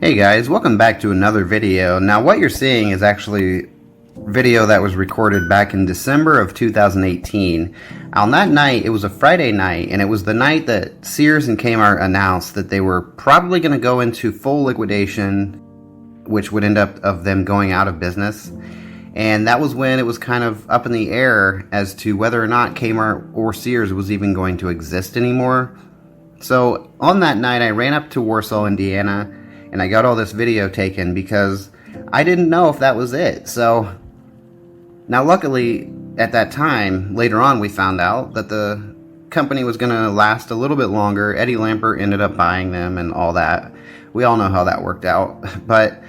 Hey guys, welcome back to another video. Now what you're seeing is actually video that was recorded back in December of 2018. On that night, it was a Friday night, and it was the night that Sears and Kmart announced that they were probably going to go into full liquidation, which would end up of them going out of business. And that was when it was kind of up in the air as to whether or not Kmart or Sears was even going to exist anymore. So on that night, I ran up to Warsaw, Indiana, and I got all this video taken because I didn't know if that was it. So now luckily at that time, later on, we found out that the company was going to last a little bit longer. Eddie Lampert ended up buying them and all that. We all know how that worked out. But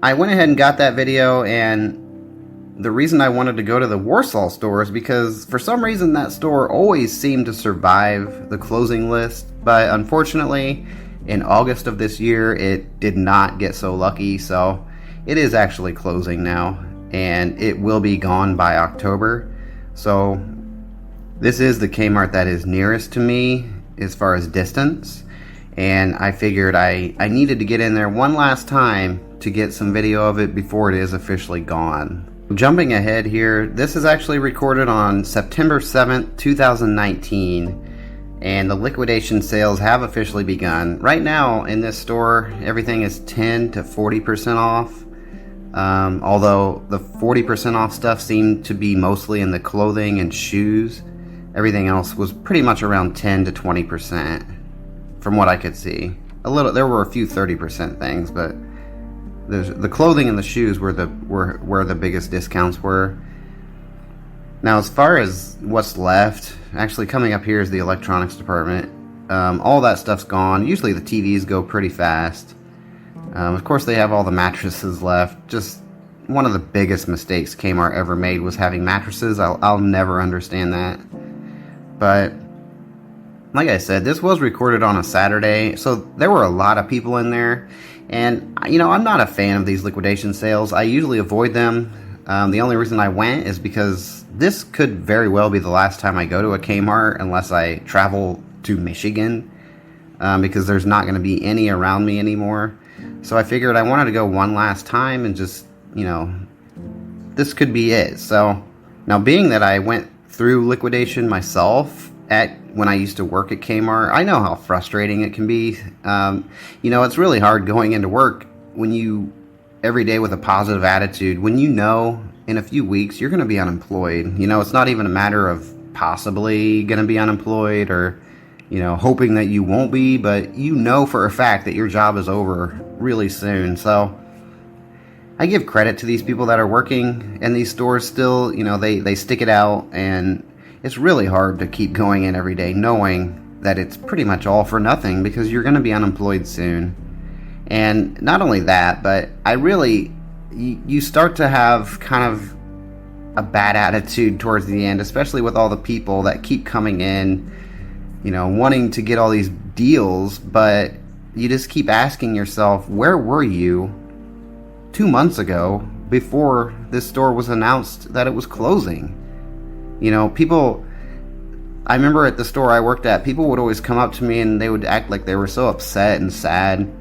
I went ahead and got that video, and the reason I wanted to go to the Warsaw store is because for some reason that store always seemed to survive the closing list. But unfortunately, in August of this year, it did not get so lucky, so it is actually closing now, and it will be gone by October. So this is the Kmart that is nearest to me as far as distance, and I figured I needed to get in there one last time to get some video of it before it is officially gone. Jumping ahead here, this is actually recorded on September 7th, 2019. And the liquidation sales have officially begun. Right now in this store, everything is 10 to 40% off. Although the 40% off stuff seemed to be mostly in the clothing and shoes. Everything else was pretty much around 10 to 20% from what I could see. There were a few 30% things, but the clothing and the shoes were where the biggest discounts were. Now, as far as what's left, actually coming up here is the electronics department. All that stuff's gone. Usually the TVs go pretty fast. Of course, they have all the mattresses left. Just one of the biggest mistakes Kmart ever made was having mattresses. I'll never understand that. But like I said, this was recorded on a Saturday, so there were a lot of people in there. And, you know, I'm not a fan of these liquidation sales. I usually avoid them. The only reason I went is because this could very well be the last time I go to a Kmart unless I travel to Michigan, because there's not going to be any around me anymore. So I figured I wanted to go one last time and just, you know, this could be it. So now, being that I went through liquidation myself when I used to work at Kmart, I know how frustrating it can be. You know, it's really hard going into work every day with a positive attitude when you know in a few weeks you're going to be unemployed. You know, it's not even a matter of possibly going to be unemployed or, you know, hoping that you won't be, but you know for a fact that your job is over really soon. So I give credit to these people that are working in these stores still. You know, they stick it out, and it's really hard to keep going in every day knowing that it's pretty much all for nothing because you're going to be unemployed soon. And not only that, but you start to have kind of a bad attitude towards the end, especially with all the people that keep coming in, you know, wanting to get all these deals, but you just keep asking yourself, where were you 2 months ago before this store was announced that it was closing? You know, I remember at the store I worked at, people would always come up to me and they would act like they were so upset and sad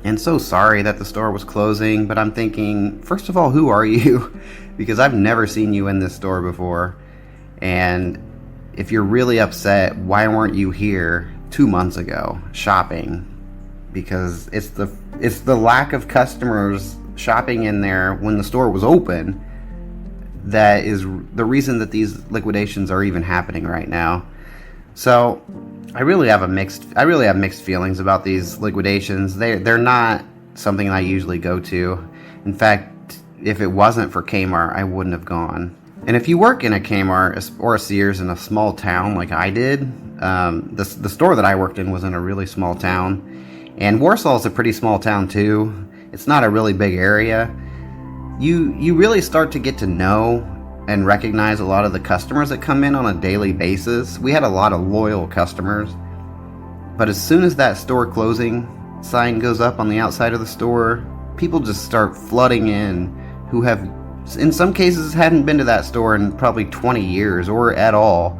and so sorry that the store was closing. But I'm thinking, first of all, who are you? Because I've never seen you in this store before. And if you're really upset, why weren't you here 2 months ago shopping? Because it's the lack of customers shopping in there when the store was open that is the reason that these liquidations are even happening right now. So I really have mixed feelings about these liquidations. They're not something I usually go to. In fact, if it wasn't for Kmart, I wouldn't have gone. And if you work in a Kmart or a Sears in a small town like I did, the store that I worked in was in a really small town, and Warsaw is a pretty small town too. It's not a really big area. You really start to get to know and recognize a lot of the customers that come in on a daily basis. We had a lot of loyal customers, but as soon as that store closing sign goes up on the outside of the store, people just start flooding in who have, in some cases, hadn't been to that store in probably 20 years or at all.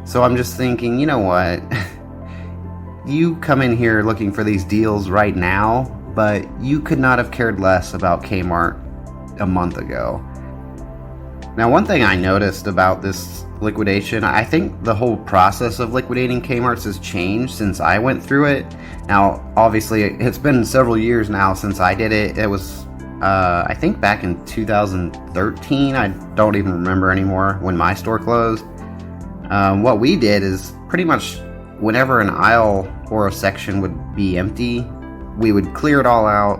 So I'm just thinking, you know what? you come in here looking for these deals right now, but you could not have cared less about Kmart a month ago. Now, one thing I noticed about this liquidation, I think the whole process of liquidating Kmart's has changed since I went through it. Now, obviously, it's been several years now since I did it. It was, I think, back in 2013. I don't even remember anymore when my store closed. What we did is pretty much whenever an aisle or a section would be empty, we would clear it all out,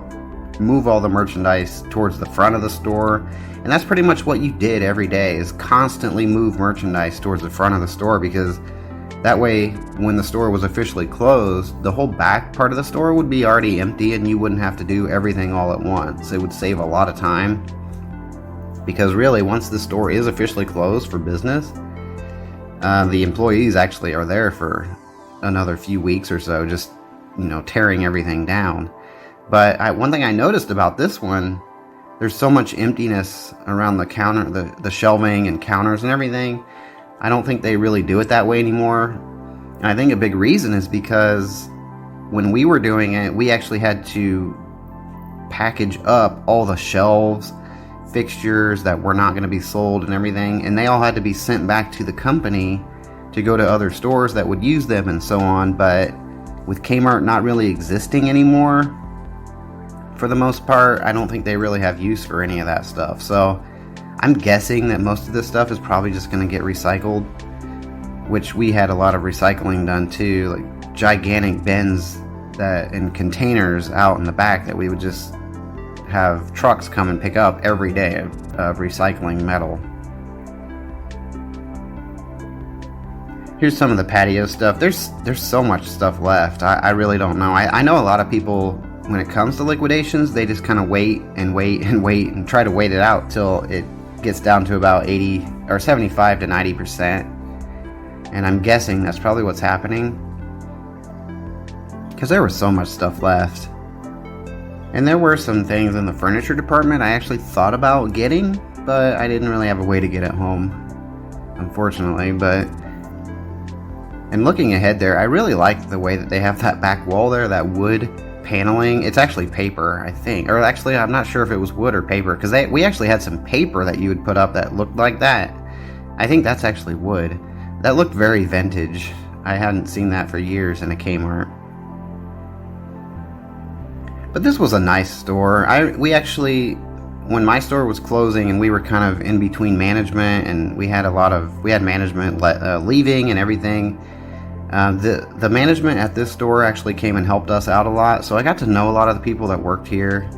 move all the merchandise towards the front of the store. And that's pretty much what you did every day, is constantly move merchandise towards the front of the store, because that way when the store was officially closed, the whole back part of the store would be already empty and you wouldn't have to do everything all at once. It would save a lot of time, because really once the store is officially closed for business, the employees actually are there for another few weeks or so, just, tearing everything down. But one thing I noticed about this one, there's so much emptiness around the counter, the shelving and counters and everything. I don't think they really do it that way anymore. And I think a big reason is because when we were doing it, we actually had to package up all the shelves, fixtures that were not going to be sold and everything, and they all had to be sent back to the company to go to other stores that would use them and so on. But with Kmart not really existing anymore, for the most part, I don't think they really have use for any of that stuff. So I'm guessing that most of this stuff is probably just going to get recycled, which we had a lot of recycling done too, like gigantic bins and containers out in the back that we would just have trucks come and pick up every day of recycling metal. Here's some of the patio stuff. There's so much stuff left. I really don't know. I know a lot of people, when it comes to liquidations, they just kind of wait and try to wait it out till it gets down to about 80 or 75 to 90%. And I'm guessing that's probably what's happening, because there was so much stuff left. And there were some things in the furniture department I actually thought about getting, but I didn't really have a way to get it home, unfortunately. And looking ahead there, I really like the way that they have that back wall there, that wood paneling. It's actually paper, I think. Or actually, I'm not sure if it was wood or paper, because we actually had some paper that you would put up that looked like that. I think that's actually wood. That looked very vintage. I hadn't seen that for years in a Kmart. But this was a nice store. We actually, when my store was closing and we were kind of in between management, and we had management leaving and everything, the management at this store actually came and helped us out a lot. So I got to know a lot of the people that worked here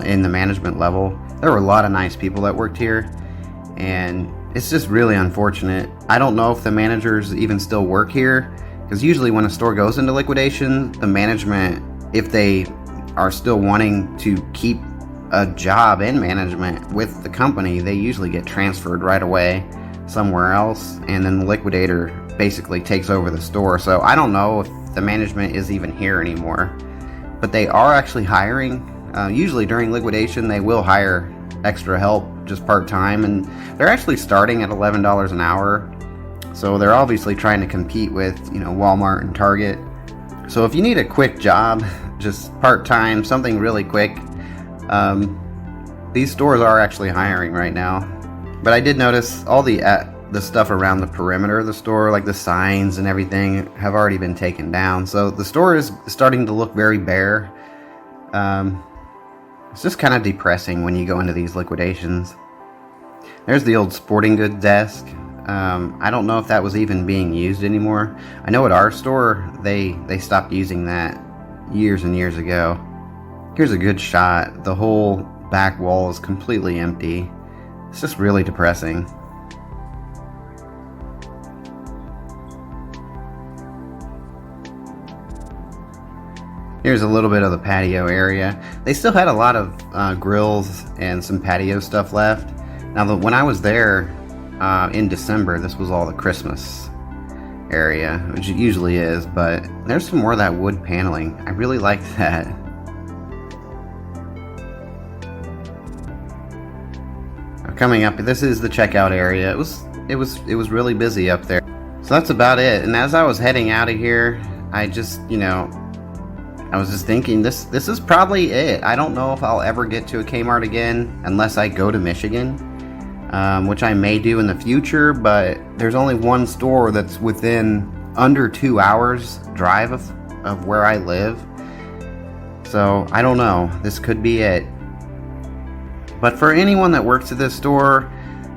in the management level. There were a lot of nice people that worked here, and it's just really unfortunate. I don't know if the managers even still work here, because usually when a store goes into liquidation, the management, if they are still wanting to keep a job in management with the company, they usually get transferred right away somewhere else, and then the liquidator basically takes over the store. So I don't know if the management is even here anymore, but they are actually hiring. Usually during liquidation, they will hire extra help, just part-time, and they're actually starting at $11 an hour. So they're obviously trying to compete with, Walmart and Target. So if you need a quick job, just part-time, something really quick, these stores are actually hiring right now. But I did notice all the stuff around the perimeter of the store, like the signs and everything, have already been taken down. So the store is starting to look very bare. It's just kind of depressing when you go into these liquidations. There's the old sporting goods desk. I don't know if that was even being used anymore. I know at our store, they stopped using that years and years ago. Here's a good shot. The whole back wall is completely empty. It's just really depressing. Here's a little bit of the patio area. They still had a lot of grills and some patio stuff left. Now, when I was there in December, this was all the Christmas area, which it usually is, but there's some more of that wood paneling. I really liked that. Coming up, this is the checkout area. It was really busy up there. So that's about it. And as I was heading out of here, I just, I was just thinking this is probably it. I don't know if I'll ever get to a Kmart again unless I go to Michigan, which I may do in the future, but there's only one store that's within under 2 hours drive of where I live. So I don't know. This could be it. But for anyone that works at this store,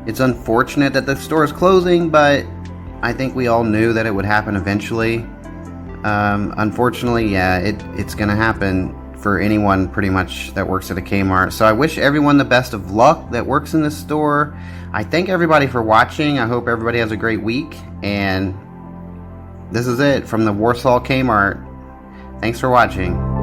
it's unfortunate that the store is closing, but I think we all knew that it would happen eventually. Unfortunately, yeah, it's gonna happen for anyone pretty much that works at a Kmart. So I wish everyone the best of luck that works in this store. I thank everybody for watching. I hope everybody has a great week, and this is it from the Warsaw Kmart. Thanks for watching.